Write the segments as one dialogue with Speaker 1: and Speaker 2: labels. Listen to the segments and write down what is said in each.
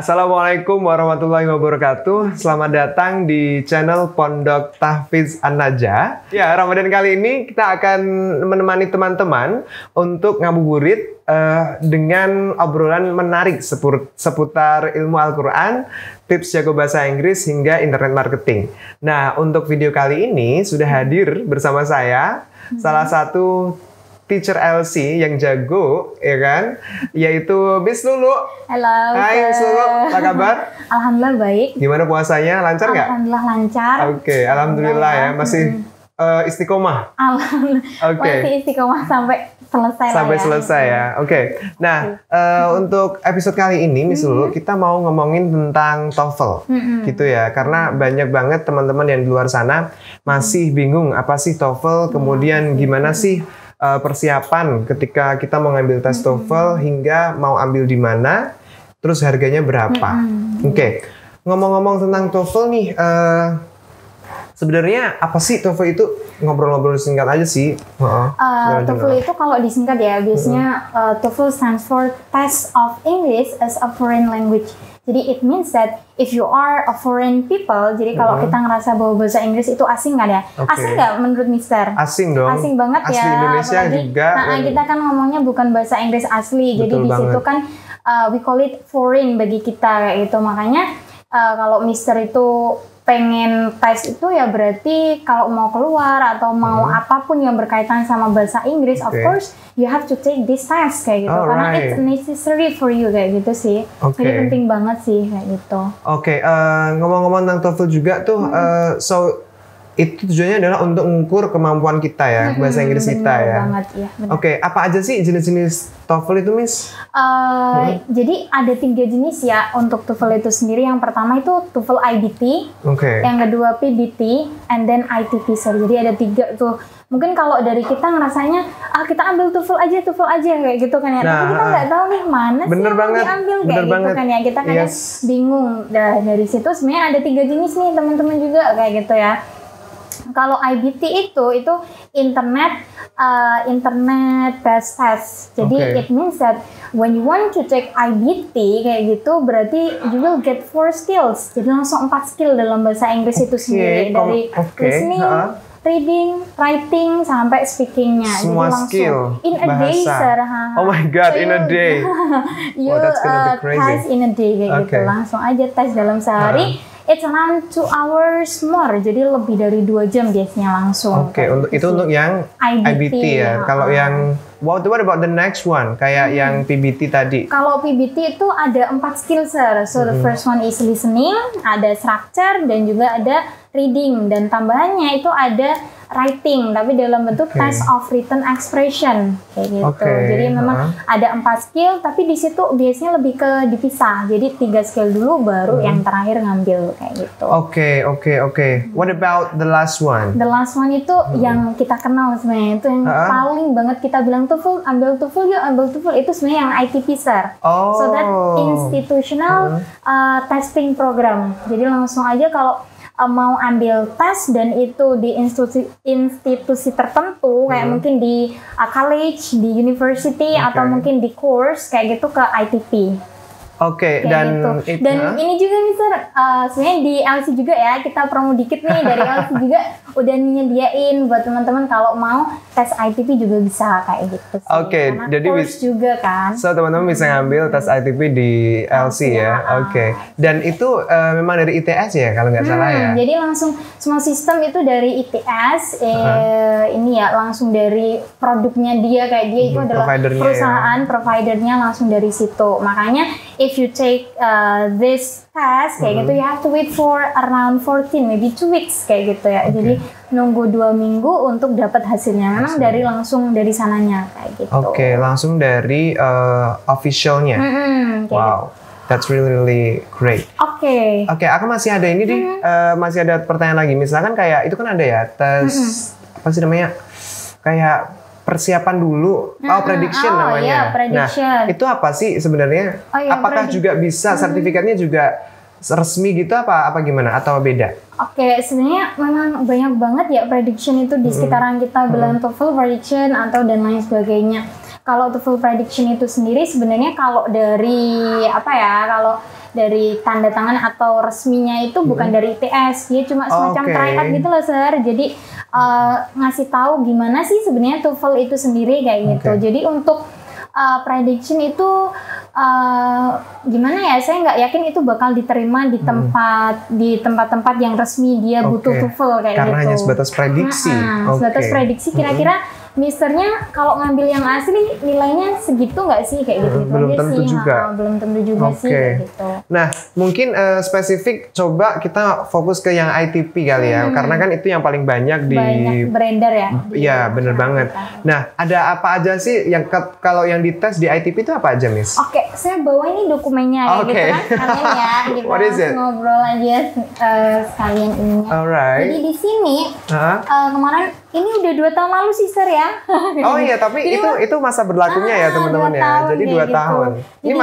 Speaker 1: Assalamualaikum warahmatullahi wabarakatuh. Selamat datang di channel Pondok Tahfiz An-Najah. Ya, Ramadan kali ini kita akan menemani teman-teman untuk ngabuburit dengan obrolan menarik seputar ilmu Al-Quran, tips jago bahasa Inggris, hingga internet marketing. Nah, untuk video kali ini sudah hadir bersama saya salah satu teacher LC yang jago, ya kan? Yaitu Miss Lulu.
Speaker 2: Halo.
Speaker 1: Hai Miss Lulu, apa kabar?
Speaker 2: Alhamdulillah baik.
Speaker 1: Gimana puasanya? Lancar nggak?
Speaker 2: Alhamdulillah lancar.
Speaker 1: Oke, alhamdulillah ya. Masih istiqomah?
Speaker 2: Alhamdulillah. Masih istiqomah sampai selesai.
Speaker 1: Sampai selesai ya. Oke. Nah, untuk episode kali ini Miss Lulu, kita mau ngomongin tentang TOEFL. Gitu ya. Karena banyak banget teman-teman yang di luar sana masih bingung apa sih TOEFL, kemudian gimana sih persiapan ketika kita mau ngambil tes TOEFL hingga mau ambil di mana, terus harganya berapa. Oke. Ngomong-ngomong tentang TOEFL nih, sebenarnya apa sih TOEFL itu? Ngobrol-ngobrol singkat aja sih.
Speaker 2: TOEFL itu kalau disingkat ya, biasanya TOEFL stands for Test of English as a Foreign Language. Jadi it means that if you are a foreign people, jadi kalau kita ngerasa bahwa bahasa Inggris itu asing kan ya? Asing nggak menurut Mister?
Speaker 1: Asing dong.
Speaker 2: Asing banget
Speaker 1: asli
Speaker 2: ya.
Speaker 1: Asli Indonesia
Speaker 2: apalagi,
Speaker 1: juga.
Speaker 2: Kita kan ngomongnya bukan bahasa Inggris asli,
Speaker 1: Betul
Speaker 2: jadi di situ
Speaker 1: banget.
Speaker 2: kan we call it foreign bagi kita kayak gitu. Makanya kalau Mister itu pengen tes itu ya berarti kalau mau keluar atau mau apapun yang berkaitan sama bahasa Inggris, of course you have to take this test kayak gitu. Karena it's necessary for you kayak gitu sih. Jadi penting banget sih kayak gitu.
Speaker 1: Ngomong-ngomong tentang TOEFL juga tuh, so itu tujuannya adalah untuk mengukur kemampuan kita ya, bahasa Inggris kita ya.
Speaker 2: Banget, ya
Speaker 1: apa aja sih jenis-jenis TOEFL itu, Miss?
Speaker 2: Jadi ada 3 jenis ya untuk TOEFL itu sendiri. Yang pertama itu TOEFL IBT, yang kedua PBT, and then ITP. Jadi ada 3 tuh. Mungkin kalau dari kita ngerasanya, kita ambil TOEFL aja kayak gitu kan ya. Tapi kita nggak tahu nih mana sih yang mau diambil kayak gitu kan ya. Kita kadang bingung. Dari situ sebenarnya ada 3 jenis nih teman-teman juga kayak gitu ya. Kalau IBT itu internet based test. Jadi it means that when you want to take IBT kayak gitu, berarti you will get 4 skills. Jadi langsung 4 skill dalam bahasa Inggris itu sendiri, dari listening, reading, writing, sampai speakingnya.
Speaker 1: Semua
Speaker 2: jadi langsung
Speaker 1: skill
Speaker 2: in a day, sir.
Speaker 1: Oh my God, in a day.
Speaker 2: You test in a day kayak gitu. Langsung aja tes dalam sehari. It's around 2 hours more, jadi lebih dari 2 jam biasanya langsung.
Speaker 1: Untuk yang IBT ya. Kalau yang what about the next one? Kayak yang PBT tadi.
Speaker 2: Kalau PBT itu ada 4 skill, sir. So the first one is listening, ada structure, dan juga ada reading, dan tambahannya itu ada writing, tapi dalam bentuk test of written expression kayak gitu. Jadi memang ada 4 skill, tapi di situ biasanya lebih ke dipisah. Jadi 3 skill dulu, baru yang terakhir ngambil kayak gitu.
Speaker 1: What about the last one?
Speaker 2: The last one itu yang kita kenal sebenarnya, itu yang paling banget kita bilang TOEFL, ambil TOEFL itu sebenarnya yang ITP, sir. So that institutional testing program. Jadi langsung aja kalau mau ambil tes dan itu di institusi tertentu, kayak mungkin di college, di university, atau mungkin di course kayak gitu ke ITP.
Speaker 1: Dan
Speaker 2: gitu. Ini juga nih, sir, sebenarnya di LC juga ya, kita promo dikit nih, dari LC juga udah nyediain buat teman-teman kalau mau tes ITP juga bisa kayak gitu sih.
Speaker 1: Jadi
Speaker 2: course juga kan.
Speaker 1: So teman-teman bisa ngambil tes ITP di LC ya. Dan itu memang dari ITS ya kalau nggak salah ya.
Speaker 2: Jadi langsung semua sistem itu dari ITS. Ini ya langsung dari produknya dia, kayak dia itu adalah perusahaan providernya, langsung dari situ. Makanya if you take this test kayak gitu, you have to wait for around 14, maybe 2 weeks kayak gitu ya. Jadi nunggu 2 minggu untuk dapat hasilnya. Memang langsung dari sananya kayak gitu.
Speaker 1: Langsung dari officialnya. Wow, that's really great. Aku masih ada ini masih ada pertanyaan lagi. Misalkan kayak itu kan ada ya tes apa sih namanya? Kayak persiapan dulu, prediction namanya.
Speaker 2: Prediction.
Speaker 1: Nah, itu apa sih sebenarnya? Apakah juga bisa sertifikatnya juga resmi gitu apa gimana atau beda?
Speaker 2: Sebenarnya memang banyak banget ya prediction itu di sekitaran kita, bilang TOEFL prediction atau dan lain sebagainya. Kalau TOEFL prediction itu sendiri sebenarnya kalau dari kalau dari tanda tangan atau resminya itu bukan dari ITS, dia cuma semacam tryout gitu loh sir. Jadi ngasih tahu gimana sih sebenarnya TOEFL itu sendiri kayak gitu. Jadi untuk prediction itu gimana ya, saya nggak yakin itu bakal diterima di tempat-tempat yang resmi dia butuh TOEFL kayak
Speaker 1: karena
Speaker 2: gitu.
Speaker 1: Karena hanya sebatas prediksi.
Speaker 2: Sebatas prediksi kira-kira misternya kalau ngambil yang asli nilainya segitu nggak sih kayak gitu.
Speaker 1: Belum tentu
Speaker 2: sih,
Speaker 1: juga.
Speaker 2: Belum tentu juga sih kayak gitu.
Speaker 1: Nah mungkin spesifik coba kita fokus ke yang ITP kali ya, karena kan itu yang paling banyak
Speaker 2: beredar ya.
Speaker 1: Iya bener banget. Nah ada apa aja sih yang kalau yang dites di ITP itu apa aja Miss?
Speaker 2: Oke, saya bawa ini dokumennya gitu kan sekalian ya. Kita ngobrol aja sekalian ini.
Speaker 1: Alright.
Speaker 2: Jadi di sini kemarin ini udah 2 tahun lalu sih sir ya.
Speaker 1: Oh iya, tapi itu masa berlakunya ya teman-teman ya. Jadi 2 tahun. Ini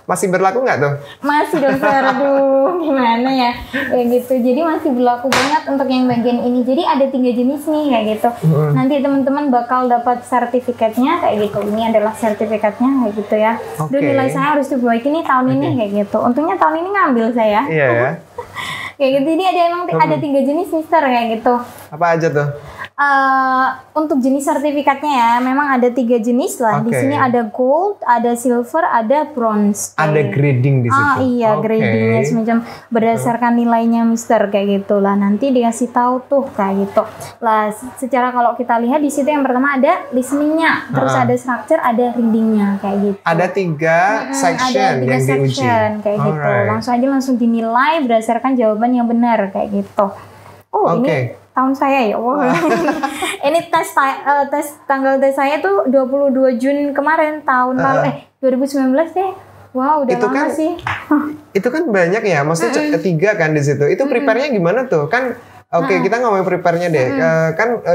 Speaker 1: masih berlaku nggak tuh?
Speaker 2: Masih dong sir, aduh gimana ya. Kayak gitu. Jadi masih berlaku banget untuk yang bagian ini. Jadi ada 3 jenis nih kayak gitu. Nanti teman-teman bakal dapat sertifikatnya kayak gitu. Ini adalah sertifikatnya kayak gitu ya. Duh nilai saya harus dibaik ini tahun ini kayak gitu. Untungnya tahun ini ngambil saya.
Speaker 1: Iya ya.
Speaker 2: Kayak gitu. Jadi ada 3 jenis mister kayak gitu.
Speaker 1: Apa aja tuh?
Speaker 2: Untuk jenis sertifikatnya ya, memang ada 3 jenis lah. Di sini ada gold, ada silver, ada bronze.
Speaker 1: Ada grading di situ.
Speaker 2: Iya, gradingnya semacam berdasarkan nilainya mister kayak gitu lah. Nanti dikasih tahu tuh kayak gitu. Lah, secara kalau kita lihat di situ yang pertama ada listeningnya, terus ada structure, ada readingnya kayak gitu.
Speaker 1: Ada 3 section
Speaker 2: ada 3
Speaker 1: yang diuji.
Speaker 2: Section kayak gitu. Langsung dinilai berdasarkan jawaban yang benar kayak gitu. Ini tahun saya ya. Ini tanggal tes saya tuh 22 Jun kemarin tahun lalu 2019 deh. Wow, udah lama sih.
Speaker 1: Itu kan banyak ya, maksudnya 3 kan di situ. Itu prepare-nya gimana tuh? Kan kita ngomongin prepare-nya deh.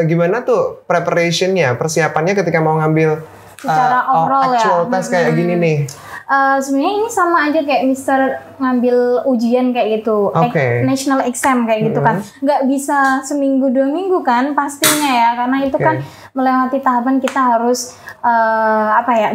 Speaker 1: Gimana tuh preparationnya, persiapannya ketika mau ngambil
Speaker 2: secara overall
Speaker 1: actual test kayak gini nih?
Speaker 2: Sebenarnya ini sama aja kayak mister ngambil ujian kayak gitu, national exam kayak gitu kan, nggak bisa seminggu 2 minggu kan pastinya ya, karena itu kan melewati tahapan kita harus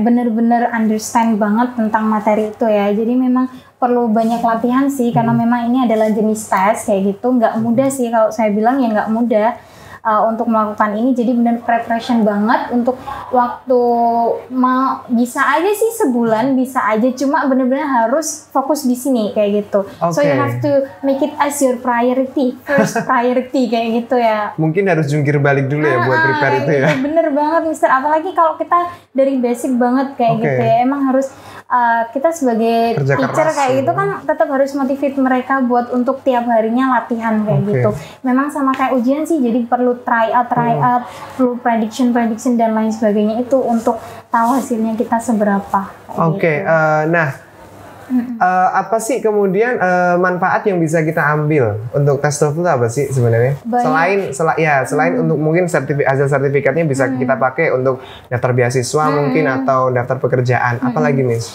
Speaker 2: bener-bener understand banget tentang materi itu ya, jadi memang perlu banyak latihan sih, karena memang ini adalah jenis tes kayak gitu, nggak mudah sih kalau saya bilang ya nggak mudah. Untuk melakukan ini, jadi benar preparation banget untuk waktu bisa aja sih sebulan, bisa aja, cuma benar-benar harus fokus di sini kayak gitu. So you have to make it as your priority, first priority kayak gitu ya.
Speaker 1: Mungkin harus jungkir balik dulu ya buat prepare itu ya.
Speaker 2: Bener banget mister, apalagi kalau kita dari basic banget kayak gitu ya, emang harus kita sebagai teacher kayak gitu kan tetap harus motivate mereka buat untuk tiap harinya latihan kayak gitu. Memang sama kayak ujian sih, jadi perlu try out, perlu prediction dan lain sebagainya itu untuk tahu hasilnya kita seberapa.
Speaker 1: Apa sih kemudian manfaat yang bisa kita ambil untuk tes TOEFL apa sih sebenarnya? Selain untuk mungkin hasil sertifikatnya bisa kita pakai untuk daftar beasiswa mungkin atau daftar pekerjaan. Apalagi Miss?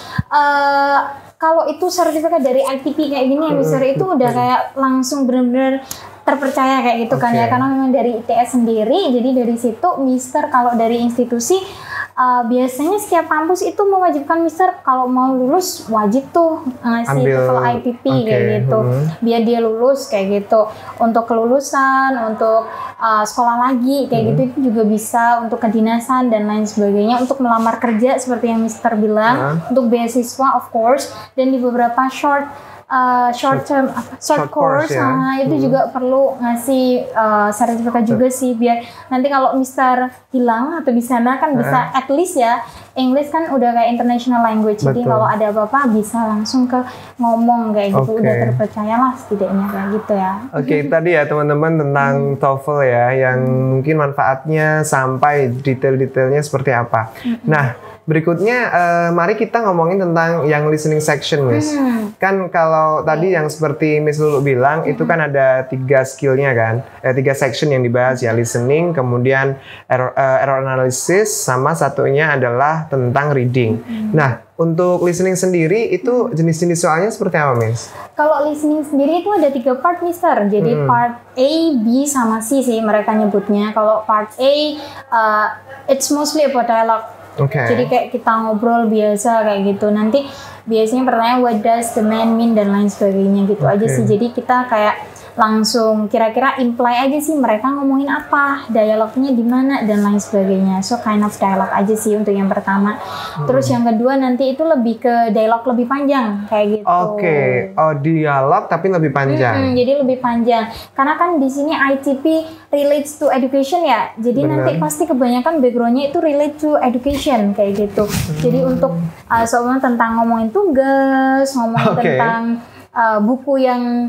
Speaker 2: Kalau itu sertifikat dari ITP kayak gini ya mister, itu udah kayak langsung bener-bener terpercaya kayak gitu kan ya, karena memang dari ITS sendiri, jadi dari situ mister kalau dari institusi biasanya setiap kampus itu mewajibkan mister kalau mau lulus wajib tuh ngasih TOEFL ITP kayak gitu, biar dia lulus kayak gitu. Untuk kelulusan, untuk sekolah lagi kayak gitu itu juga bisa, untuk kedinasan dan lain sebagainya, untuk melamar kerja seperti yang mister bilang, untuk beasiswa of course, dan di beberapa short course itu juga perlu ngasih sertifikat juga sih, biar nanti kalau mister hilang atau di sana kan bisa at least ya, English kan udah kayak international language. Jadi kalau ada apa-apa bisa langsung ke ngomong kayak gitu, udah terpercaya lah setidaknya kayak gitu ya.
Speaker 1: Tadi ya teman-teman tentang TOEFL ya, yang mungkin manfaatnya sampai detail-detailnya seperti apa. Nah, berikutnya mari kita ngomongin tentang yang listening section, Miss. Kan kalau tadi yang seperti Miss Lulu bilang itu kan ada 3 skillnya kan, 3 section yang dibahas ya, listening, kemudian error analysis, sama satunya adalah tentang reading. Nah, untuk listening sendiri itu jenis-jenis soalnya seperti apa, Miss?
Speaker 2: Kalau listening sendiri itu ada 3 part, Mister. Jadi part A, B, sama C sih mereka nyebutnya. Kalau part A, it's mostly about dialogue. Jadi kayak kita ngobrol biasa kayak gitu. Nanti biasanya pertanyaan what does the man mean dan lain sebagainya gitu aja sih. Jadi kita kayak langsung kira-kira imply aja sih mereka ngomongin apa, dialognya di mana dan lain sebagainya. So kind of dialog aja sih untuk yang pertama. Terus yang kedua nanti itu lebih ke dialog lebih panjang kayak gitu.
Speaker 1: Oh dialog tapi lebih panjang.
Speaker 2: Jadi lebih panjang. Karena kan di sini ITP relates to education ya. Jadi nanti pasti kebanyakan backgroundnya itu relate to education kayak gitu. Jadi untuk soalnya tentang ngomongin tugas, ngomongin tentang buku yang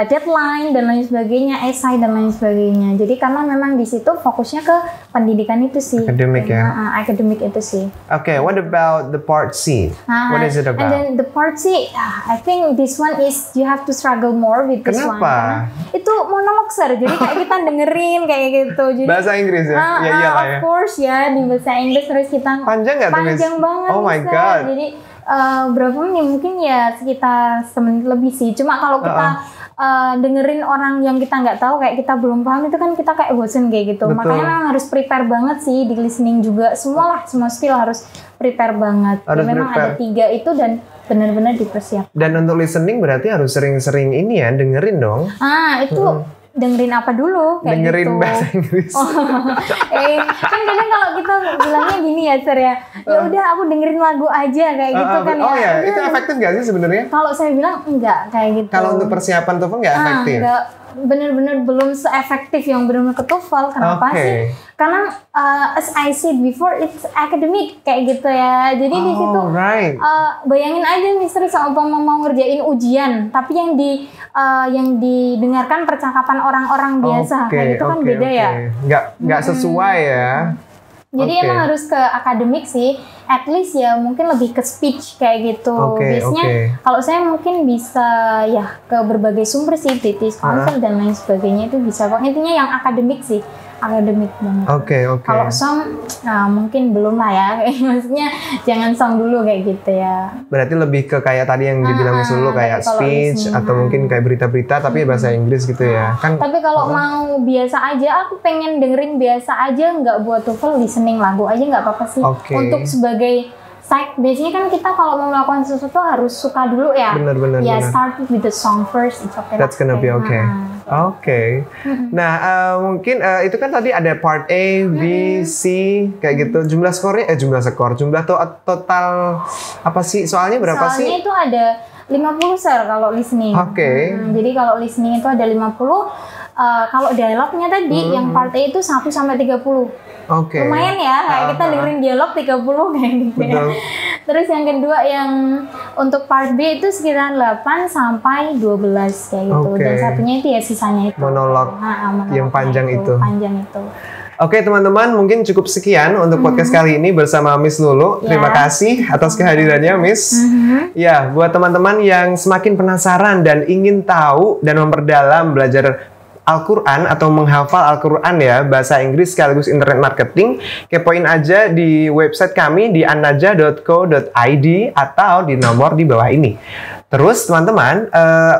Speaker 2: deadline dan lain sebagainya, esai dan lain sebagainya. Jadi karena memang di situ fokusnya ke pendidikan itu sih.
Speaker 1: Akademik ya.
Speaker 2: Akademik itu sih.
Speaker 1: What about the part C? What is it about?
Speaker 2: And then the part C, I think this one is you have to struggle more with this one.
Speaker 1: Kenapa?
Speaker 2: Karena itu monolog sir. Jadi kayak kita dengerin kayak gitu. Jadi,
Speaker 1: bahasa Inggris ya?
Speaker 2: Of course ya, di bahasa Inggris terus kita
Speaker 1: panjang nggak tuh?
Speaker 2: Panjang banget.
Speaker 1: Oh my God.
Speaker 2: Jadi berapa menit mungkin ya sekitar 1 menit lebih sih. Cuma kalau kita dengerin orang yang kita nggak tahu kayak kita belum paham itu kan kita kayak bosen kayak gitu. Makanya memang harus prepare banget sih di listening juga. Semua skill harus prepare banget. Memang ada 3 itu dan benar-benar dipersiapkan.
Speaker 1: Dan untuk listening berarti harus sering-sering ini ya dengerin dong.
Speaker 2: Itu dengerin apa dulu kayak
Speaker 1: dengerin
Speaker 2: gitu.
Speaker 1: Bahasa Inggris.
Speaker 2: Kan kadang kalau kita bilangnya gini ya Sir ya udah aku dengerin lagu aja kayak gitu kan ya.
Speaker 1: Itu efektif gak sih sebenarnya?
Speaker 2: Kalau saya bilang enggak kayak gitu.
Speaker 1: Kalau untuk persiapan TOEFL nggak efektif?
Speaker 2: Enggak, bener-bener belum seefektif yang bener-bener ke TOEFL. Kenapa sih? Karena as I said before, it's academic kayak gitu ya. Jadi di situ bayangin aja misalnya seumpama mau ngerjain ujian, tapi yang didengarkan percakapan orang-orang biasa kayak gitu kan beda ya.
Speaker 1: Nggak sesuai ya.
Speaker 2: Jadi emang harus ke akademik sih, at least ya mungkin lebih ke speech kayak gitu. Biasanya kalau saya mungkin bisa ya ke berbagai sumber sih, British Council dan lain sebagainya itu bisa. Intinya yang akademik sih, akademik banget. Kalau song mungkin belum lah ya, maksudnya jangan song dulu kayak gitu ya.
Speaker 1: Berarti lebih ke kayak tadi yang dibilang dulu kayak speech atau mungkin kayak berita-berita tapi bahasa Inggris gitu ya.
Speaker 2: Tapi kalau mau biasa aja, aku pengen dengerin biasa aja, nggak buat TOEFL, listening lagu aja nggak apa-apa sih. Untuk sebagai side, biasanya kan kita kalau mau melakukan sesuatu harus suka dulu ya.
Speaker 1: Benar.
Speaker 2: Start with the song first, it's okay.
Speaker 1: That's gonna be okay. Nah, mungkin itu kan tadi ada part A, B, C kayak gitu. Jumlah total apa sih? Soalnya berapa sih?
Speaker 2: Soalnya itu ada 50 Sir kalau listening. Jadi kalau listening itu ada 50. Kalau dialognya tadi yang part A itu 1 sampai 30. Lumayan ya, kayak kita dengerin dialog 30 kayak gitu ya. Terus yang kedua yang untuk part B itu sekitar 8 sampai 12 kayak gitu. Dan satunya itu ya sisanya itu
Speaker 1: monolog yang panjang itu.
Speaker 2: Oke
Speaker 1: teman-teman, mungkin cukup sekian untuk podcast kali ini bersama Miss Lulu. Terima kasih atas kehadirannya Miss. Ya, buat teman-teman yang semakin penasaran dan ingin tahu dan memperdalam belajar Al-Quran atau menghafal Al-Quran ya, bahasa Inggris sekaligus internet marketing, kepoin aja di website kami di annajah.co.id atau di nomor di bawah ini. Terus teman-teman,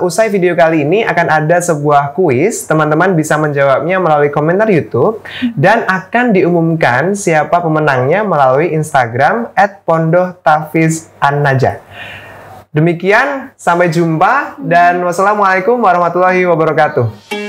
Speaker 1: usai video kali ini akan ada sebuah kuis, teman-teman bisa menjawabnya melalui komentar YouTube dan akan diumumkan siapa pemenangnya melalui Instagram @pondohtafizannajah. Demikian, sampai jumpa dan wassalamualaikum warahmatullahi wabarakatuh.